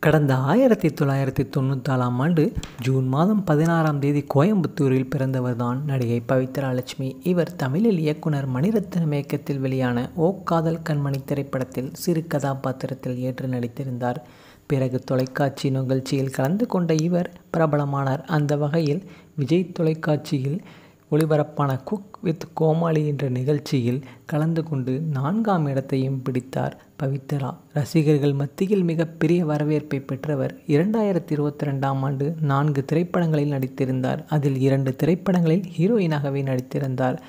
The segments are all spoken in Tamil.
கடந்த 1994ஆம் ஆண்டு ஜூன் மாதம் 16ஆம் தேதி கோயம்புத்தூரில் பிறந்தவர்தான் நடிகை பவித்ரா லட்சுமி. இவர் தமிழில் இயக்குனர் மணிரத்னம் இயக்கத்தில் வெளியான ஓ காதல் கண்மணி திரைப்படத்தில் சிறு கதாபாத்திரத்தில் ஏற்று நடித்திருந்தார். பிறகு தொலைக்காட்சி நிகழ்ச்சியில் கலந்து கொண்ட இவர் பிரபலமானார். அந்த வகையில் விஜய் தொலைக்காட்சியில் ஒளிபரப்பான குக் வித் கோமாளி என்ற நிகழ்ச்சியில் கலந்து கொண்டு 4ஆம் இடத்தையும் பிடித்தார். பவித்ரா ரசிகர்கள் மத்தியில் மிகப்பெரிய வரவேற்பை பெற்றவர். 2022ஆம் ஆண்டு 4 திரைப்படங்களில் நடித்திருந்தார். அதில் 2 திரைப்படங்களில் ஹீரோயினாகவே நடித்திருந்தார்.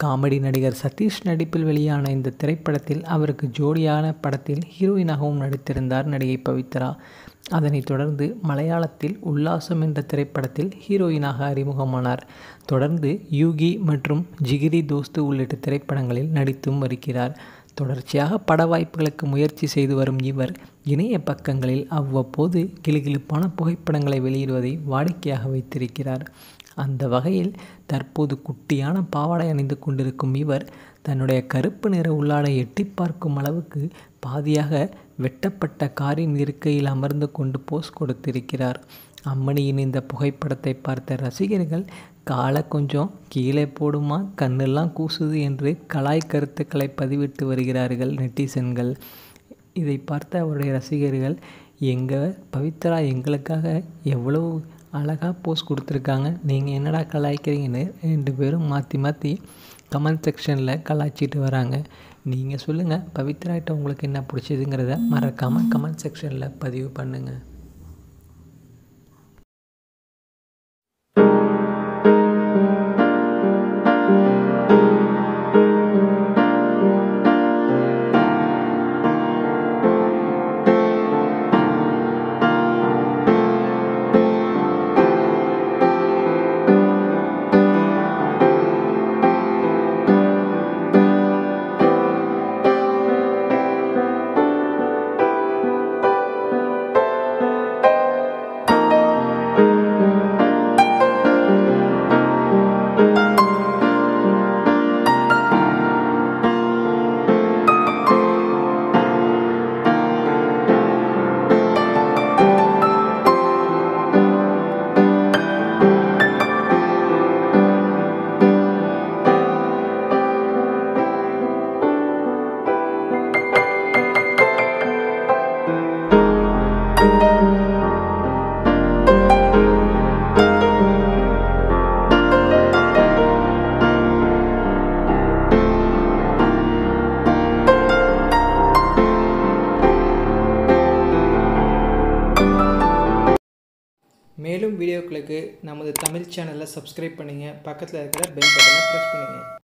காமெடி நடிகர் சதீஷ் நடிப்பில் வெளியான இந்த திரைப்படத்தில் அவருக்கு ஜோடியான படத்தில் ஹீரோயினாகவும் நடித்திருந்தார் நடிகை பவித்ரா. அதனைத் தொடர்ந்து மலையாளத்தில் உல்லாசம் என்ற திரைப்படத்தில் ஹீரோயினாக அறிமுகமானார். தொடர்ந்து யூகி மற்றும் ஜிகிரி தோஸ்து உள்ளிட்ட திரைப்படங்களில் நடித்தும் வருகிறார். தொடர்ச்சியாக பட வாய்ப்புகளுக்கு முயற்சி செய்து வரும் இவர் இணைய பக்கங்களில் அவ்வப்போது கிளுகிளுப்பான புகைப்படங்களை வெளியிடுவதை வாடிக்கையாக வைத்திருக்கிறார். அந்த வகையில் தற்போது குட்டியான பாவாடை அணிந்து கொண்டிருக்கும் இவர் தன்னுடைய கருப்பு நிற உள்ளாடை எட்டி பார்க்கும் அளவுக்கு பாதியாக வெட்டப்பட்ட காரின் இருக்கையில் அமர்ந்து கொண்டு போஸ் கொடுத்திருக்கிறார். அம்மணியின் இந்த புகைப்படத்தை பார்த்த ரசிகர்கள் காலை கொஞ்சம் கீழே போடுமா, கண்ணெல்லாம் கூசுது என்று கலாய் கருத்துக்களை பதிவிட்டு வருகிறார்கள் நெட்டிசன்கள். இதை பார்த்த அவருடைய ரசிகர்கள், எங்கள் பவித்ரா எங்களுக்காக எவ்வளோ அழகாக போஸ் கொடுத்துருக்காங்க, நீங்கள் என்னடா கலாய்க்கிறீங்கன்னு 2 பேரும் மாற்றி மாற்றி கமெண்ட் செக்ஷனில் கலாய்ச்சிட்டு வராங்க. நீங்கள் சொல்லுங்கள், பவித்ராகிட்ட உங்களுக்கு என்ன பிடிச்சதுங்கிறத மறக்காமல் கமெண்ட் செக்ஷனில் பதிவு பண்ணுங்கள். மேலும் வீடியோக்களுக்கு நமது தமிழ் சேனலை சப்ஸ்கிரைப் பண்ணுங்கள். பக்கத்தில் இருக்கிற பெல் பட்டனை ப்ரெஸ் பண்ணுங்கள்.